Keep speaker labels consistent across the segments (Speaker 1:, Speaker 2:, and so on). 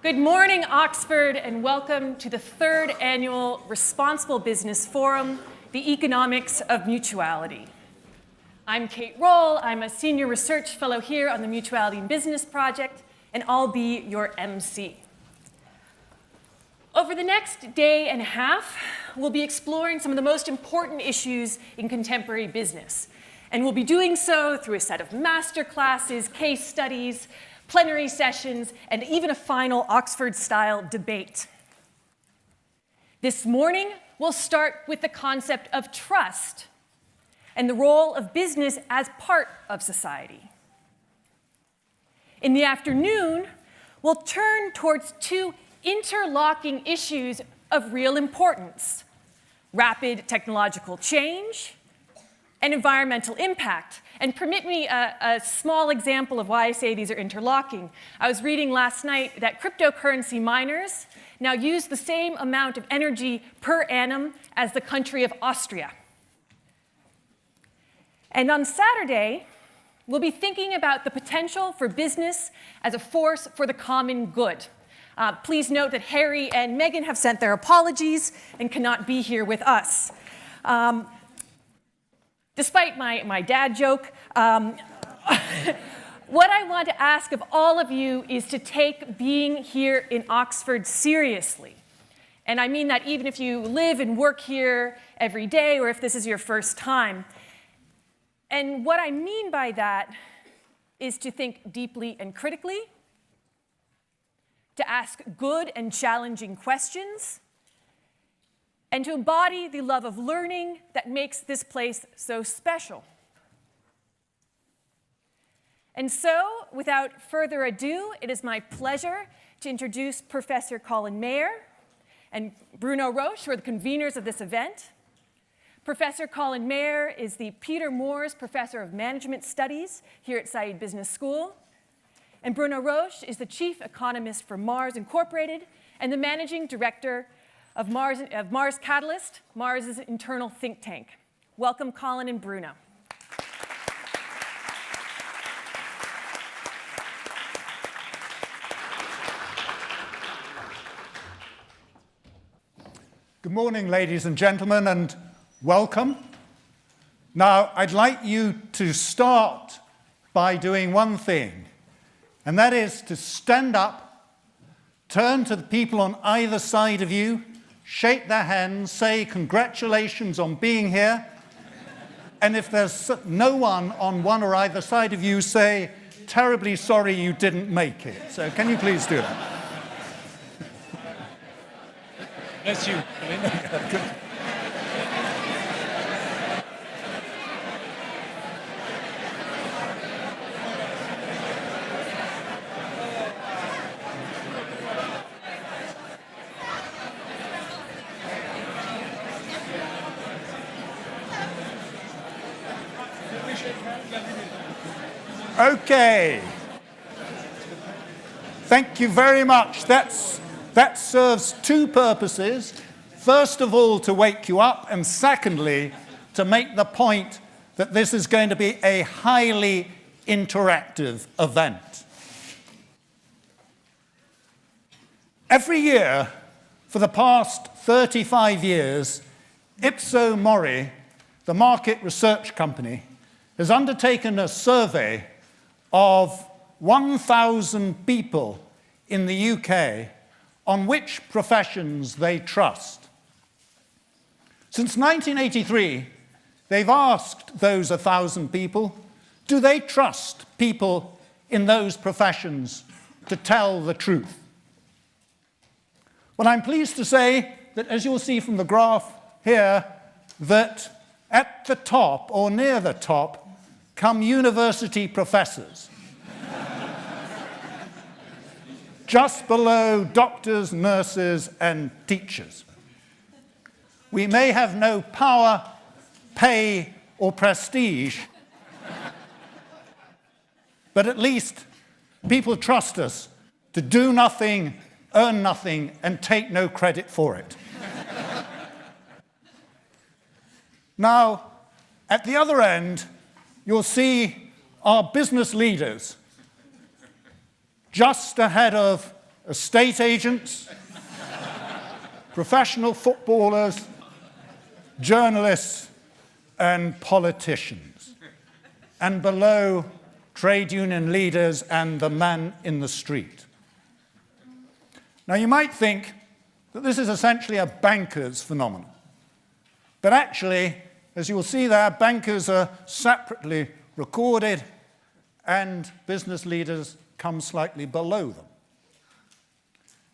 Speaker 1: Good morning, Oxford, and welcome to the third annual Responsible Business Forum, the Economics of Mutuality. I'm Kate Roll. I'm a senior research fellow here on the Mutuality and Business Project, and I'll be your MC. Over the next day and a half, we'll be exploring some of the most important issues in contemporary business, and we'll be doing so through a set of master classes, case studies, plenary sessions, and even a final Oxford-style debate. This morning, we'll start with the concept of trust and the role of business as part of society. In the afternoon, we'll turn towards two interlocking issues of real importance: rapid technological change and environmental impact. And permit me a small example of why I say these are interlocking. I was reading last night that cryptocurrency miners now use the same amount of energy per annum as the country of Austria. And on Saturday, we'll be thinking about the potential for business as a force for the common good. Please note that Harry and Meghan have sent their apologies and cannot be here with us. Despite my dad joke, what I want to ask of all of you is to take being here in Oxford seriously. And I mean that even if you live and work here every day or if this is your first time. And what I mean by that is to think deeply and critically, to ask good and challenging questions, and to embody the love of learning that makes this place so special. And so, without further ado, it is my pleasure to introduce Professor Colin Mayer and Bruno Roche, who are the conveners of this event. Professor Colin Mayer is the Peter Moores Professor of Management Studies here at Saïd Business School. And Bruno Roche is the Chief Economist for Mars Incorporated and the Managing Director of Mars Catalyst, Mars' internal think tank. Welcome, Colin and Bruno.
Speaker 2: Good morning, ladies and gentlemen, and welcome. Now, I'd like you to start by doing one thing, and that is to stand up, turn to the people on either side of you, shake their hands, say congratulations on being here, and if there's no one on one or either side of you, say terribly sorry you didn't make it. So can you please do that?
Speaker 3: Bless you, Colin.
Speaker 2: Okay. Thank you very much. That serves two purposes. First of all, to wake you up, and secondly, to make the point that this is going to be a highly interactive event. Every year, for the past 35 years, Ipso Mori, the market research company, has undertaken a survey of 1,000 people in the UK on which professions they trust. Since 1983, they've asked those 1,000 people, do they trust people in those professions to tell the truth? Well, I'm pleased to say that, as you'll see from the graph here, that at the top, or near the top, come university professors. Just below doctors, nurses, and teachers. We may have no power, pay, or prestige, but at least people trust us to do nothing, earn nothing, and take no credit for it. Now, at the other end, you'll see our business leaders just ahead of estate agents, professional footballers, journalists, and politicians. And below, trade union leaders and the man in the street. Now, you might think that this is essentially a banker's phenomenon. But actually, as you will see there, bankers are separately recorded and business leaders come slightly below them.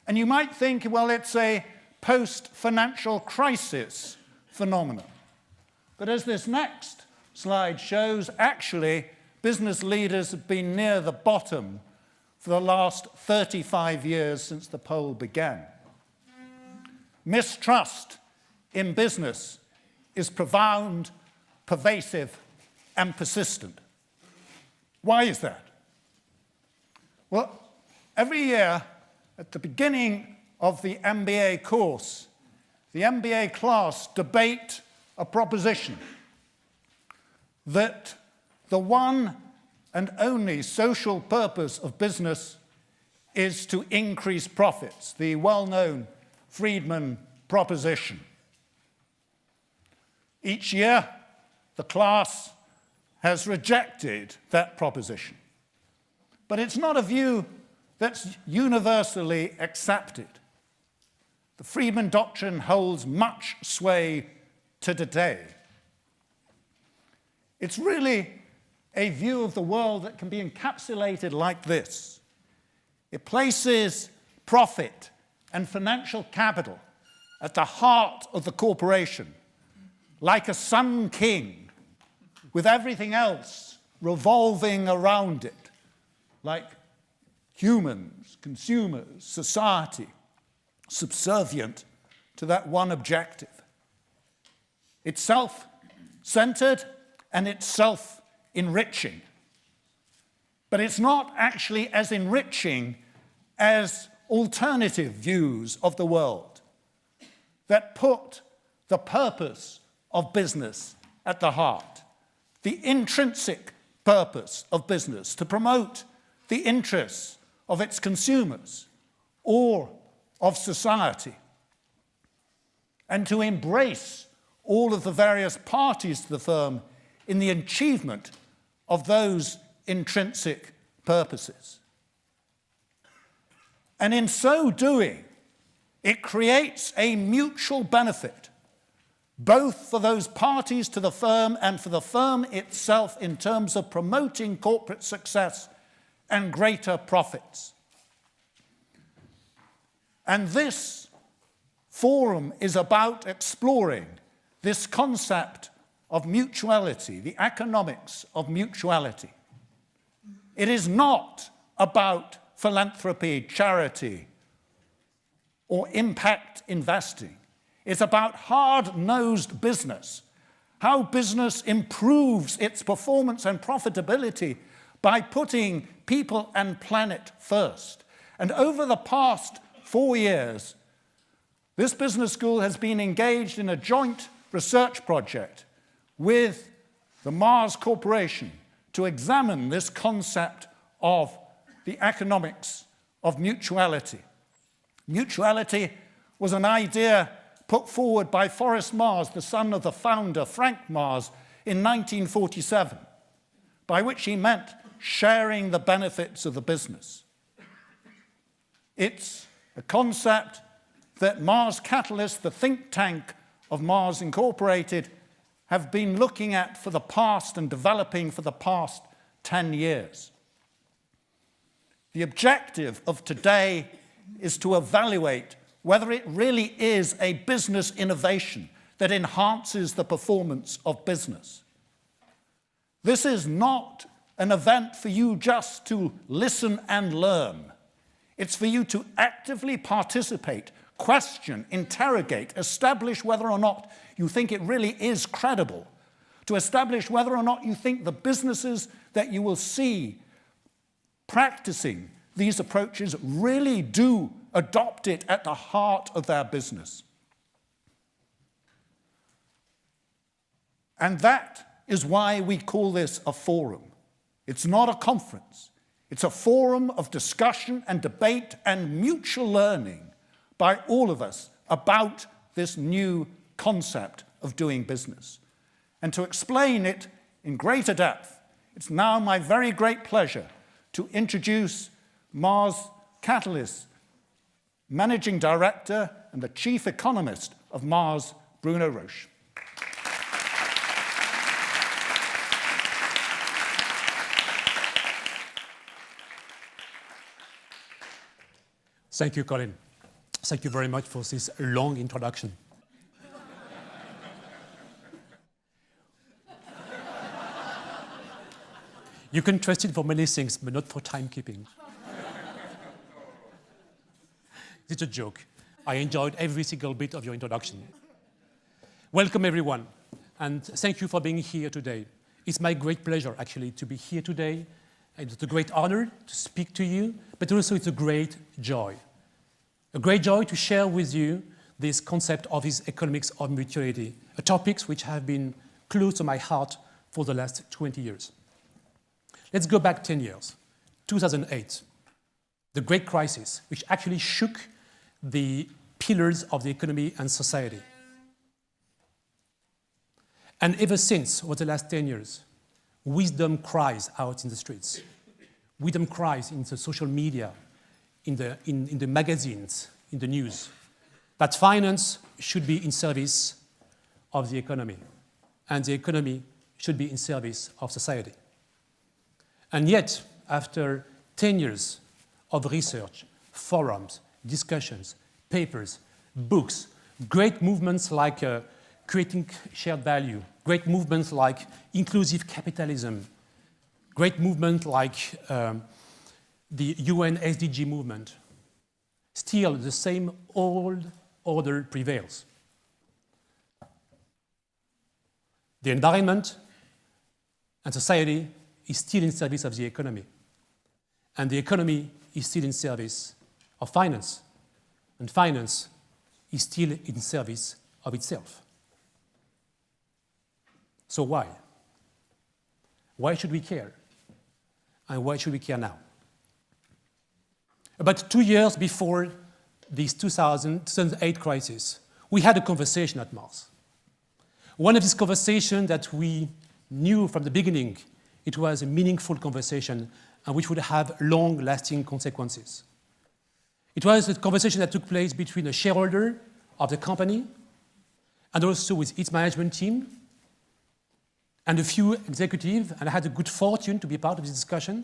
Speaker 2: And you might think, well, it's a post-financial crisis phenomenon. But as this next slide shows, actually, business leaders have been near the bottom for the last 35 years since the poll began. Mistrust in business is profound, pervasive, and persistent. Why is that? Well, every year at the beginning of the MBA course, the MBA class debate a proposition that the one and only social purpose of business is to increase profits, the well-known Friedman proposition. Each year, the class has rejected that proposition. But it's not a view that's universally accepted. The Friedman doctrine holds much sway to today. It's really a view of the world that can be encapsulated like this. It places profit and financial capital at the heart of the corporation, like a sun king, with everything else revolving around it, like humans, consumers, society, subservient to that one objective. It's self-centered and it's self-enriching. But it's not actually as enriching as alternative views of the world that put the purpose of business at the heart, the intrinsic purpose of business to promote the interests of its consumers or of society, and to embrace all of the various parties to the firm in the achievement of those intrinsic purposes. And in so doing, it creates a mutual benefit, both for those parties to the firm and for the firm itself in terms of promoting corporate success and greater profits. And this forum is about exploring this concept of mutuality, the economics of mutuality. It is not about philanthropy, charity, or impact investing. It's about hard-nosed business, how business improves its performance and profitability by putting people and planet first. And over the past 4 years, this business school has been engaged in a joint research project with the Mars Corporation to examine this concept of the economics of mutuality. Mutuality was an idea put forward by Forrest Mars, the son of the founder, Frank Mars, in 1947, by which he meant sharing the benefits of the business. It's a concept that Mars Catalyst, the think tank of Mars Incorporated, have been looking at for the past and developing for the past 10 years. The objective of today is to evaluate whether it really is a business innovation that enhances the performance of business. This is not an event for you just to listen and learn. It's for you to actively participate, question, interrogate, establish whether or not you think it really is credible, to establish whether or not you think the businesses that you will see practicing these approaches really do adopt it at the heart of their business. And that is why we call this a forum. It's not a conference. It's a forum of discussion and debate and mutual learning by all of us about this new concept of doing business. And to explain it in greater depth, it's now my very great pleasure to introduce Mars Catalyst Managing Director and the Chief Economist of Mars, Bruno Roche.
Speaker 3: Thank you, Colin. Thank you very much for this long introduction. You can trust it for many things, but not for timekeeping. It's a joke. I enjoyed every single bit of your introduction. Welcome, everyone, and thank you for being here today. It's my great pleasure, actually, to be here today. It's a great honor to speak to you, but also it's a great joy. A great joy to share with you this concept of this economics of mutuality, a topic which have been close to my heart for the last 20 years. Let's go back 10 years, 2008, the Great Crisis, which actually shook the pillars of the economy and society. And ever since, over the last 10 years, wisdom cries out in the streets. Wisdom cries in the social media, in the magazines, in the news, that finance should be in service of the economy, and the economy should be in service of society. And yet, after 10 years of research, forums, discussions, papers, books, great movements like creating shared value, great movements like inclusive capitalism, great movement like the UN SDG movement, still the same old order prevails. The environment and society is still in service of the economy, and the economy is still in service of finance, and finance is still in service of itself. So why? Why should we care? And why should we care now? About 2 years before this 2008 crisis, we had a conversation at Mars. One of these conversations that we knew from the beginning, it was a meaningful conversation and which would have long-lasting consequences. It was a conversation that took place between a shareholder of the company and also with its management team and a few executives, and I had the good fortune to be part of this discussion.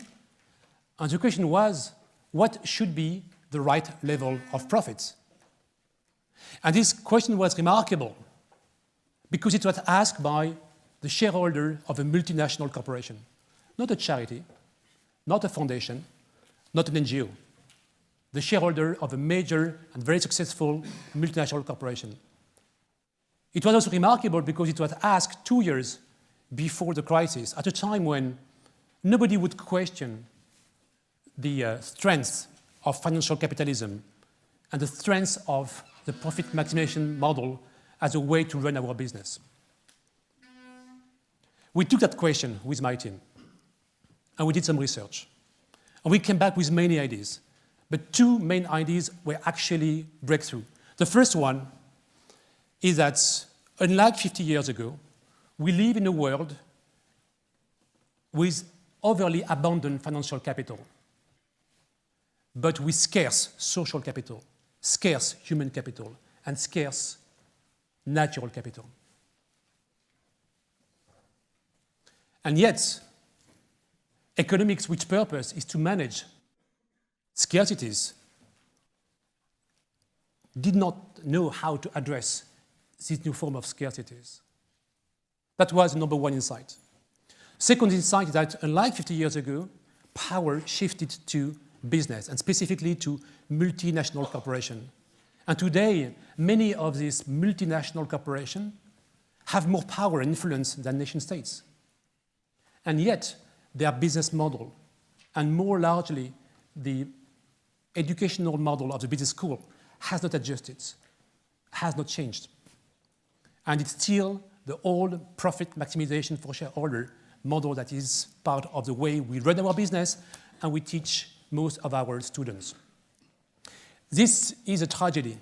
Speaker 3: And the question was, what should be the right level of profits? And this question was remarkable because it was asked by the shareholder of a multinational corporation, not a charity, not a foundation, not an NGO, the shareholder of a major and very successful multinational corporation. It was also remarkable because it was asked 2 years before the crisis, at a time when nobody would question the strength of financial capitalism and the strength of the profit maximization model as a way to run our business. We took that question with my team, and we did some research. And we came back with many ideas, but two main ideas were actually breakthrough. The first one is that, unlike 50 years ago, we live in a world with overly abundant financial capital, but with scarce social capital, scarce human capital, and scarce natural capital. And yet, economics, which purpose is to manage scarcities, did not know how to address this new form of scarcities. That was number one insight. Second insight is that, unlike 50 years ago, power shifted to business, and specifically to multinational corporations. And today, many of these multinational corporations have more power and influence than nation states. And yet, their business model, and more largely, the educational model of the business school, has not adjusted, has not changed. And it's still the old profit maximization for shareholder model that is part of the way we run our business and we teach most of our students. This is a tragedy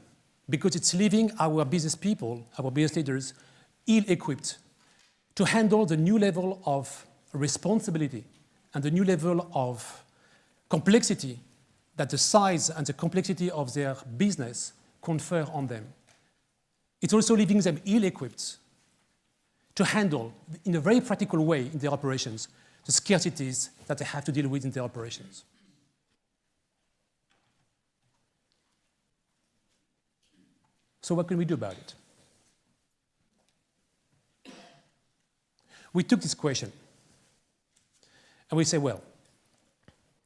Speaker 3: because it's leaving our business people, our business leaders, ill-equipped to handle the new level of responsibility and the new level of complexity that the size and the complexity of their business confer on them. It's also leaving them ill-equipped to handle, in a very practical way in their operations, the scarcities that they have to deal with in their operations. So what can we do about it? We took this question and we say, well,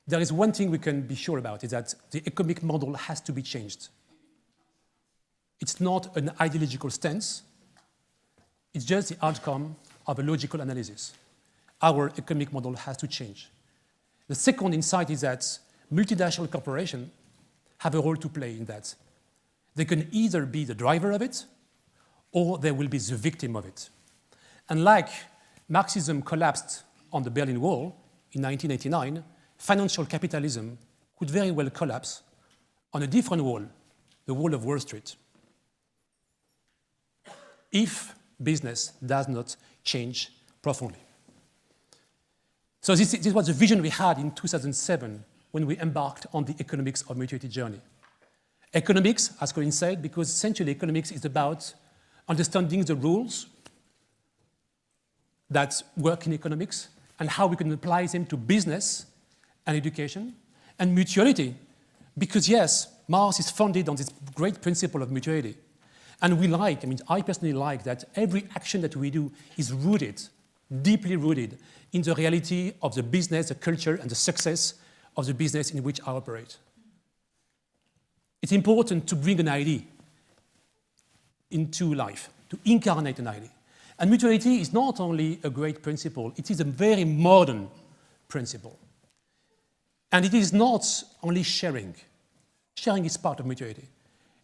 Speaker 3: there is one thing we can be sure about, is that the economic model has to be changed. It's not an ideological stance, it's just the outcome of a logical analysis. Our economic model has to change. The second insight is that multinational corporations have a role to play in that. They can either be the driver of it, or they will be the victim of it. And like Marxism collapsed on the Berlin Wall in 1989, financial capitalism could very well collapse on a different wall, the wall of Wall Street, if business does not change profoundly. So this was the vision we had in 2007 when we embarked on the economics of mutuality journey. Economics, as Colin said, because essentially economics is about understanding the rules that work in economics and how we can apply them to business and education, and mutuality, because yes, Mars is founded on this great principle of mutuality. And I personally like that every action that we do is rooted, deeply rooted, in the reality of the business, the culture, and the success of the business in which I operate. It's important to bring an idea into life, to incarnate an idea. And mutuality is not only a great principle, it is a very modern principle. And it is not only sharing. Sharing is part of mutuality.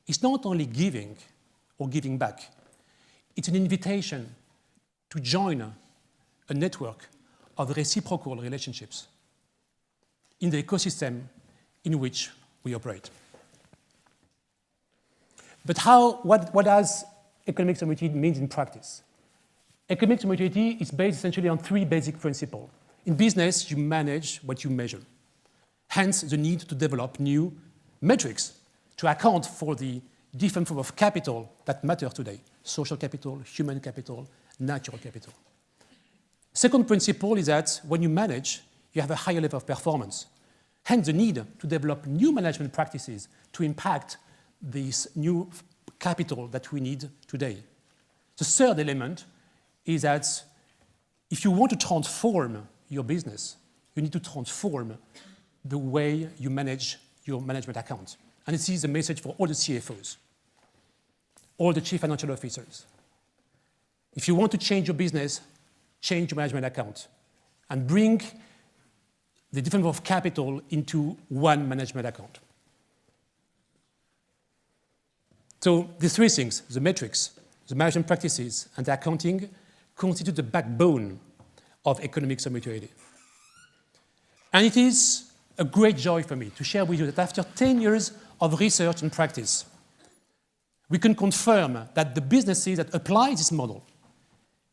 Speaker 3: It's not only giving or giving back. It's an invitation to join a network of reciprocal relationships in the ecosystem in which we operate. But what does economics of mutuality mean in practice? Economics of mutuality is based essentially on three basic principles. In business, you manage what you measure. Hence, the need to develop new metrics to account for the different forms of capital that matter today: social capital, human capital, natural capital. Second principle is that when you manage, you have a higher level of performance. Hence, the need to develop new management practices to impact this new capital that we need today. The third element is that if you want to transform your business, you need to transform the way you manage your management account. And this is a message for all the CFOs, all the chief financial officers. If you want to change your business, change your management account and bring the different forms of capital into one management account. So the three things, the metrics, the management practices, and the accounting, constitute the backbone of economics of mutuality. And it is a great joy for me to share with you that after 10 years of research and practice, we can confirm that the businesses that apply this model,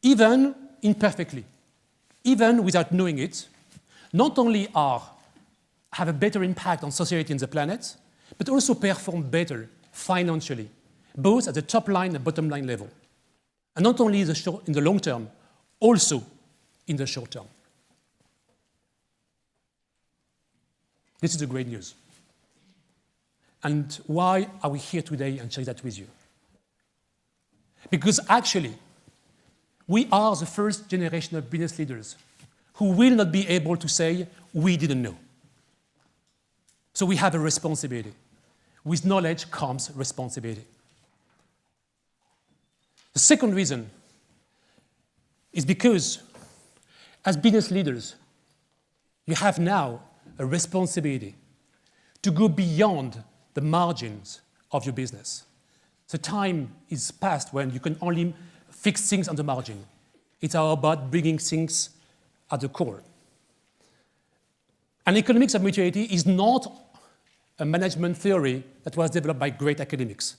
Speaker 3: even imperfectly, even without knowing it, not only have a better impact on society and the planet, but also perform better financially, both at the top line and bottom line level. And not only in the long term, also in the short term. This is the great news. And why are we here today and share that with you? Because actually, we are the first generation of business leaders who will not be able to say, we didn't know. So we have a responsibility. With knowledge comes responsibility. The second reason is because, as business leaders, you have now a responsibility to go beyond the margins of your business. The time is past when you can only fix things on the margin. It's all about bringing things at the core. And economics of mutuality is not a management theory that was developed by great academics.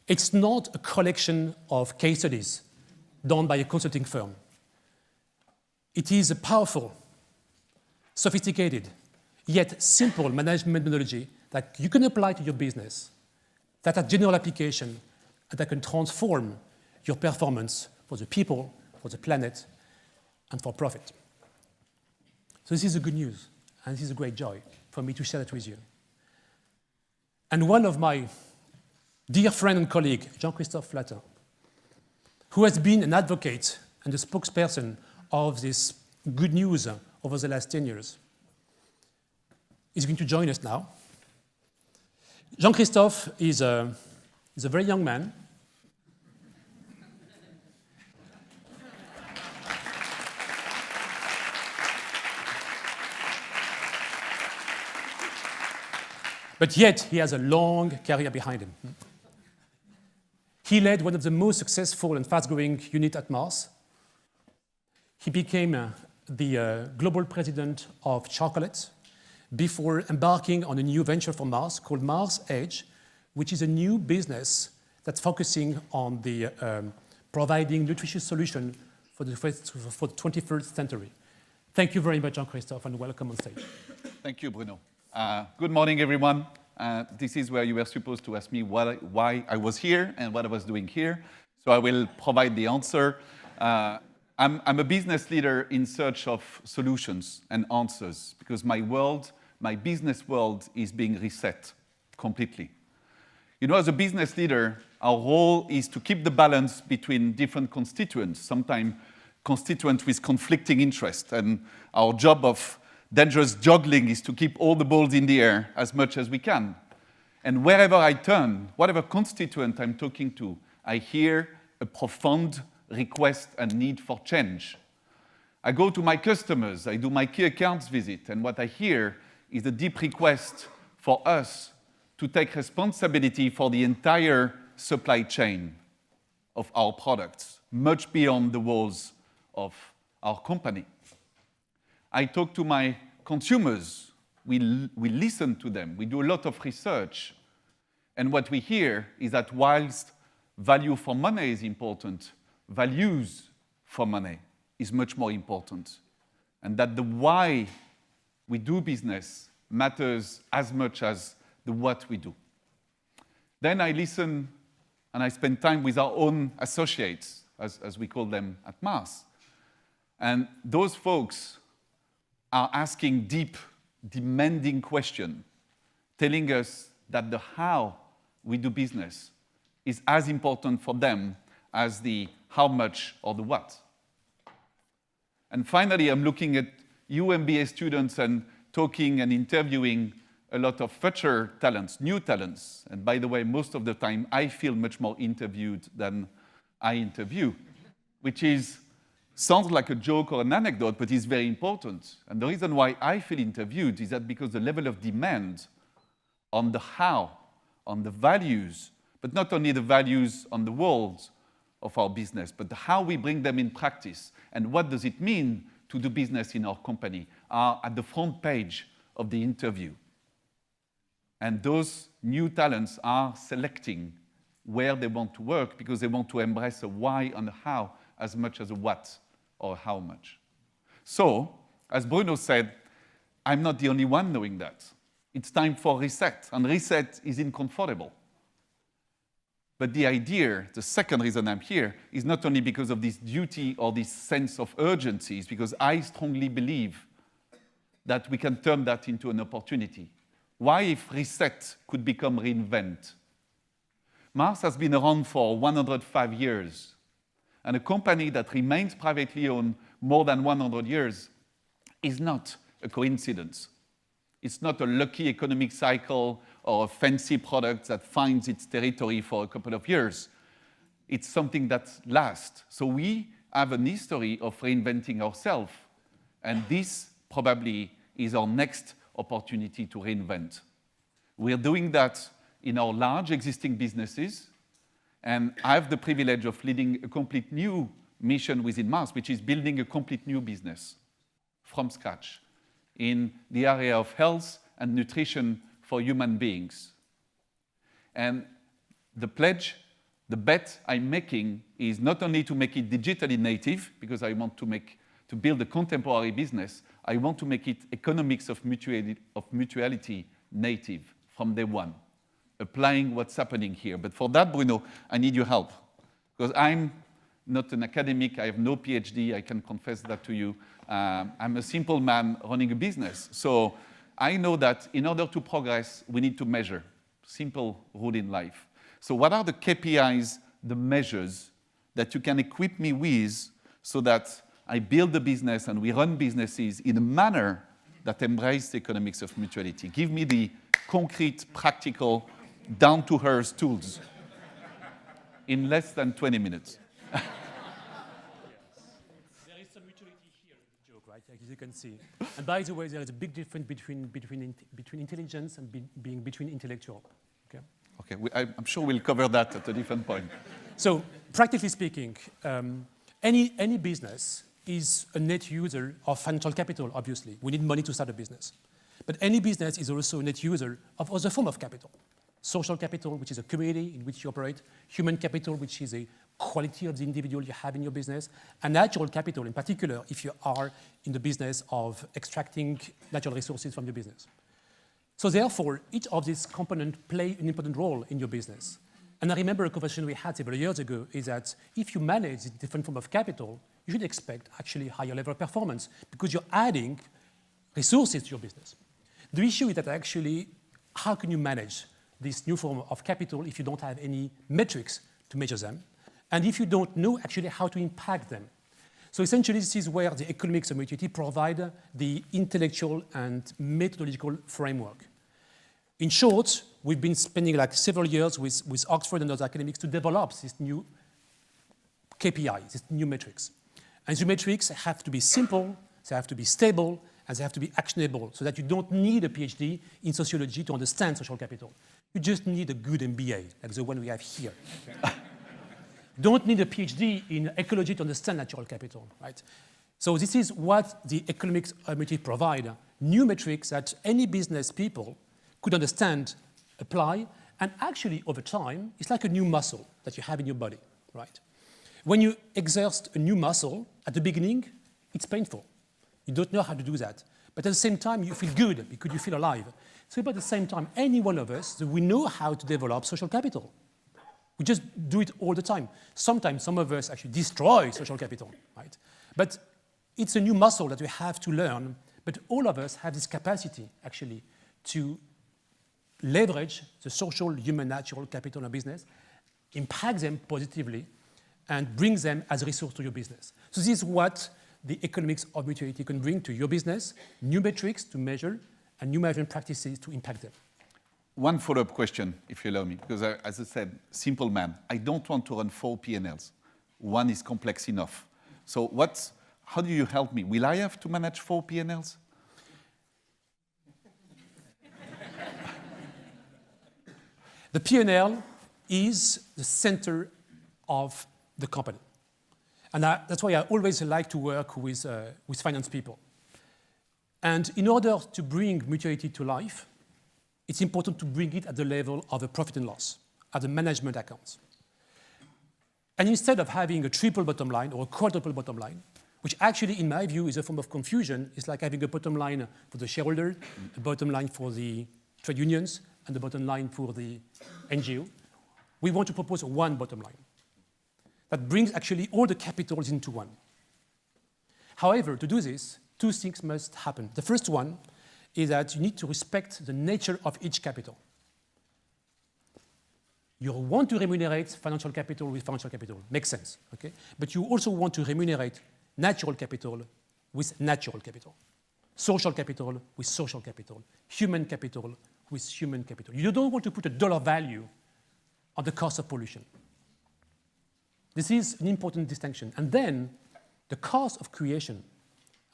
Speaker 3: It's not a collection of case studies done by a consulting firm. It is a powerful, sophisticated, yet simple management methodology that you can apply to your business, that has general application, and that can transform your performance for the people, for the planet, and for profit. So this is the good news, and this is a great joy for me to share that with you. And one of my dear friend and colleague, Jean-Christophe Flatin, who has been an advocate and a spokesperson of this good news over the last 10 years, is going to join us now. Jean-Christophe is a very young man. But yet, he has a long career behind him. He led one of the most successful and fast-growing units at Mars. He became the global president of chocolate before embarking on a new venture for Mars called Mars Edge, which is a new business that's focusing on the providing nutritious solution for the 21st century. Thank you very much, Jean-Christophe, and welcome on stage.
Speaker 4: Thank you, Bruno. Good morning, everyone. This is where you were supposed to ask me why I was here and what I was doing here. So I will provide the answer. I'm a business leader in search of solutions and answers because my business world is being reset completely. You know, as a business leader, our role is to keep the balance between different constituents, sometimes constituents with conflicting interests. And our job of dangerous juggling is to keep all the balls in the air as much as we can. And wherever I turn, whatever constituent I'm talking to, I hear a profound request and need for change. I go to my customers, I do my key accounts visit, and what I hear is a deep request for us to take responsibility for the entire supply chain of our products, much beyond the walls of our company. I talk to my consumers, we listen to them, we do a lot of research, and what we hear is that whilst value for money is important, values for money is much more important, and that the why we do business matters as much as the what we do. Then I listen and I spend time with our own associates, as we call them at Mars. And those folks are asking deep, demanding questions, telling us that the how we do business is as important for them as the how much or the what. And finally, I'm looking at you MBA students and talking and interviewing a lot of future talents, new talents. And by the way, most of the time, I feel much more interviewed than I interview, which sounds like a joke or an anecdote, but is very important. And the reason why I feel interviewed is that because the level of demand on the how, on the values, but not only the values on the walls of our business, but how we bring them in practice and what does it mean to do business in our company are at the front page of the interview. And those new talents are selecting where they want to work because they want to embrace a why and a how as much as a what or how much. So, as Bruno said, I'm not the only one knowing that. It's time for reset, and reset is uncomfortable. But the idea, the second reason I'm here, is not only because of this duty or this sense of urgency, it's because I strongly believe that we can turn that into an opportunity. Why if reset could become reinvent? Mars has been around for 105 years, and a company that remains privately owned more than 100 years is not a coincidence. It's not a lucky economic cycle or a fancy product that finds its territory for a couple of years. It's something that lasts. So we have an history of reinventing ourselves, and this probably is our next opportunity to reinvent. We're doing that in our large existing businesses, and I have the privilege of leading a complete new mission within Mars, which is building a complete new business from scratch, in the area of health and nutrition for human beings. And the pledge, the bet I'm making is not only to make it digitally native, because I want to build a contemporary business, I want to make it economics of mutuality native from day one, applying what's happening here. But for that, Bruno, I need your help, because I'm not an academic, I have no PhD, I can confess that to you. I'm a simple man running a business. So I know that in order to progress, we need to measure. Simple rule in life. So what are the KPIs, the measures that you can equip me with so that I build the business and we run businesses in a manner that embraces the economics of mutuality? Give me the concrete, practical, down-to-earth tools in less than 20 minutes.
Speaker 3: There is some mutuality here in the joke, right? As you can see. And by the way, there is a big difference between intelligence and being between intellectual. Okay.
Speaker 4: Okay, I'm sure we'll cover that at a different point.
Speaker 3: So, practically speaking, any business is a net user of financial capital, obviously. We need money to start a business. But any business is also a net user of other form of capital. Social capital, which is a community in which you operate. Human capital, which is a quality of the individual you have in your business. And natural capital, in particular, if you are in the business of extracting natural resources from your business. So therefore, each of these components play an important role in your business. And I remember a conversation we had several years ago is that if you manage different form of capital, you should expect actually higher level of performance because you're adding resources to your business. The issue is that actually, how can you manage this new form of capital if you don't have any metrics to measure them, and if you don't know actually how to impact them? So essentially, this is where the economics of mutuality provide the intellectual and methodological framework. In short, we've been spending like several years with Oxford and other academics to develop this new KPI, these new metrics. And the metrics have to be simple, they have to be stable, and they have to be actionable, so that you don't need a PhD in sociology to understand social capital. You just need a good MBA, like the one we have here. Don't need a PhD in ecology to understand natural capital, right? So this is what the economics of mutuality provide, new metrics that any business people could understand, apply, and actually over time, it's like a new muscle that you have in your body, right? When you exert a new muscle, at the beginning, it's painful. You don't know how to do that. But at the same time, you feel good because you feel alive. So at the same time, any one of us, we know how to develop social capital. We just do it all the time. Sometimes some of us actually destroy social capital, right? But it's a new muscle that we have to learn. But all of us have this capacity, actually, to leverage the social, human, natural capital in a business, impact them positively, and bring them as a resource to your business. So this is what the economics of mutuality can bring to your business, new metrics to measure, and new management practices to impact them.
Speaker 4: One follow-up question, if you allow me, because as I said, simple man. I don't want to run 4 P&Ls. One is complex enough. So how do you help me? Will I have to manage 4 P&Ls?
Speaker 3: The P&L is the center of the company. And that's why I always like to work with finance people. And in order to bring mutuality to life, it's important to bring it at the level of a profit and loss, at the management accounts. And instead of having a triple bottom line or a quadruple bottom line, which actually, in my view, is a form of confusion, it's like having a bottom line for the shareholder, a bottom line for the trade unions, and the bottom line for the NGO. We want to propose one bottom line that brings actually all the capitals into one. However, to do this, 2 things must happen. The first one is that you need to respect the nature of each capital. You want to remunerate financial capital with financial capital, makes sense, okay? But you also want to remunerate natural capital with natural capital, social capital with social capital, human capital with human capital. You don't want to put a dollar value on the cost of pollution. This is an important distinction. And then the cost of creation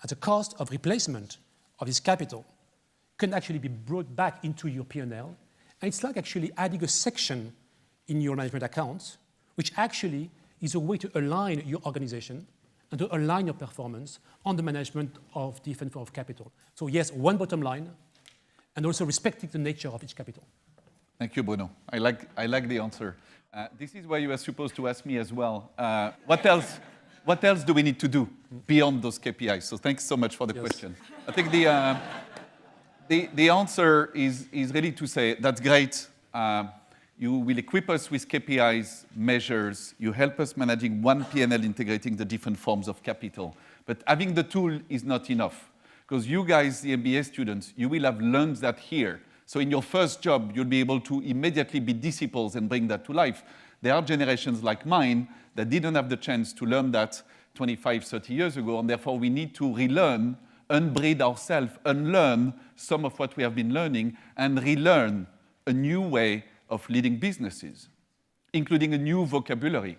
Speaker 3: and the cost of replacement of this capital can actually be brought back into your P&L. And it's like actually adding a section in your management accounts, which actually is a way to align your organization and to align your performance on the management of different forms of capital. So yes, one bottom line, and also respecting the nature of each capital.
Speaker 4: Thank you, Bruno. I like the answer. This is where you were supposed to ask me as well. What else do we need to do beyond those KPIs? So thanks so much for the question. I think the answer is really to say, that's great. You will equip us with KPIs, measures. You help us managing one P&L integrating the different forms of capital. But having the tool is not enough. Because you guys, the MBA students, you will have learned that here. So in your first job, you'll be able to immediately be disciples and bring that to life. There are generations like mine that didn't have the chance to learn that 25, 30 years ago, and therefore we need to relearn, unbreed ourselves, unlearn some of what we have been learning, and relearn a new way of leading businesses, including a new vocabulary.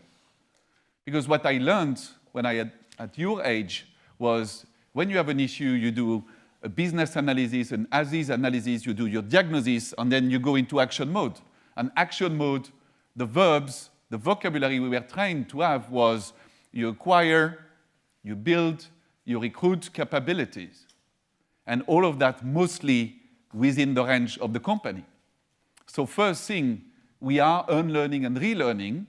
Speaker 4: Because what I learned when I had at your age was when you have an issue, you do a business analysis, an as-is analysis, you do your diagnosis, and then you go into action mode. And action mode, the verbs, the vocabulary we were trained to have was you acquire, you build, you recruit capabilities. And all of that mostly within the range of the company. So first thing we are unlearning and relearning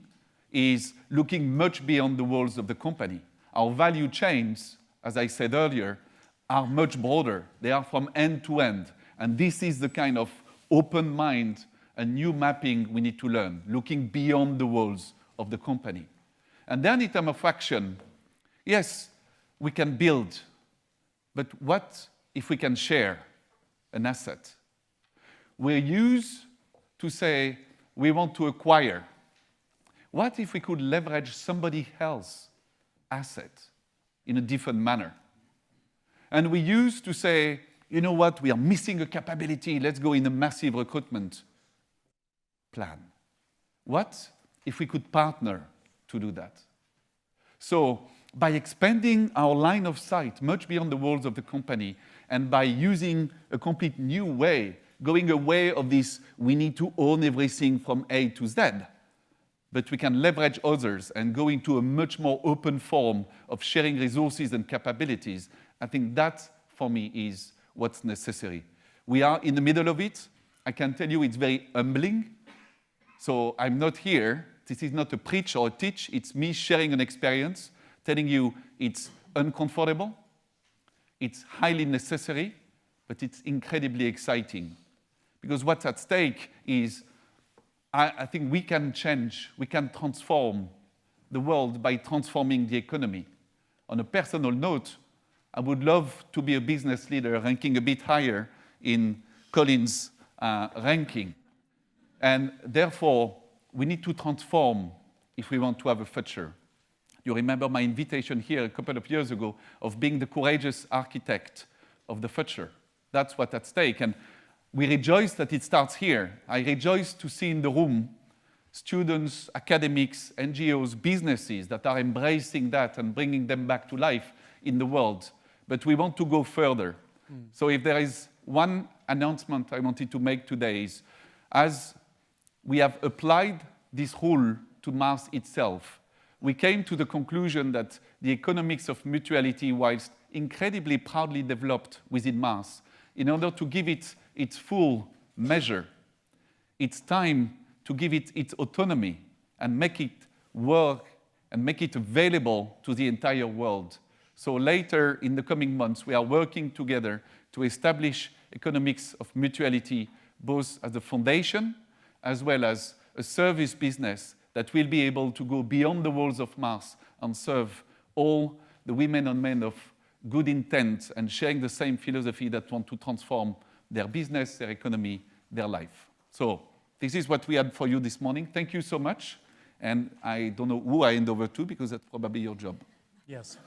Speaker 4: is looking much beyond the walls of the company. Our value chains, as I said earlier, are much broader. They are from end to end. And this is the kind of open mind and new mapping we need to learn, looking beyond the walls of the company. And then in terms of action, yes, we can build, but what if we can share an asset? We're used to say we want to acquire. What if we could leverage somebody else's asset in a different manner? And we used to say, you know what, we are missing a capability, let's go in a massive recruitment plan. What if we could partner to do that? So by expanding our line of sight much beyond the walls of the company, and by using a complete new way, going away of this, we need to own everything from A to Z, but we can leverage others and go into a much more open form of sharing resources and capabilities. I think that, for me, is what's necessary. We are in the middle of it. I can tell you it's very humbling. So I'm not here. This is not a preach or a teach. It's me sharing an experience, telling you it's uncomfortable, it's highly necessary, but it's incredibly exciting. Because what's at stake is, I think we can change, we can transform the world by transforming the economy. On a personal note, I would love to be a business leader ranking a bit higher in Colin's ranking. And therefore, we need to transform if we want to have a future. You remember my invitation here a couple of years ago of being the courageous architect of the future. That's what's at stake. And we rejoice that it starts here. I rejoice to see in the room students, academics, NGOs, businesses that are embracing that and bringing them back to life in the world. But we want to go further. So if there is one announcement I wanted to make today is, as we have applied this rule to Mars itself, we came to the conclusion that the economics of mutuality, whilst incredibly proudly developed within Mars, in order to give it its full measure, it's time to give it its autonomy and make it work and make it available to the entire world. So later in the coming months, we are working together to establish economics of mutuality, both as a foundation as well as a service business that will be able to go beyond the walls of Mars and serve all the women and men of good intent and sharing the same philosophy that want to transform their business, their economy, their life. So this is what we had for you this morning. Thank you so much. And I don't know who I hand over to because that's probably your job.
Speaker 3: Yes.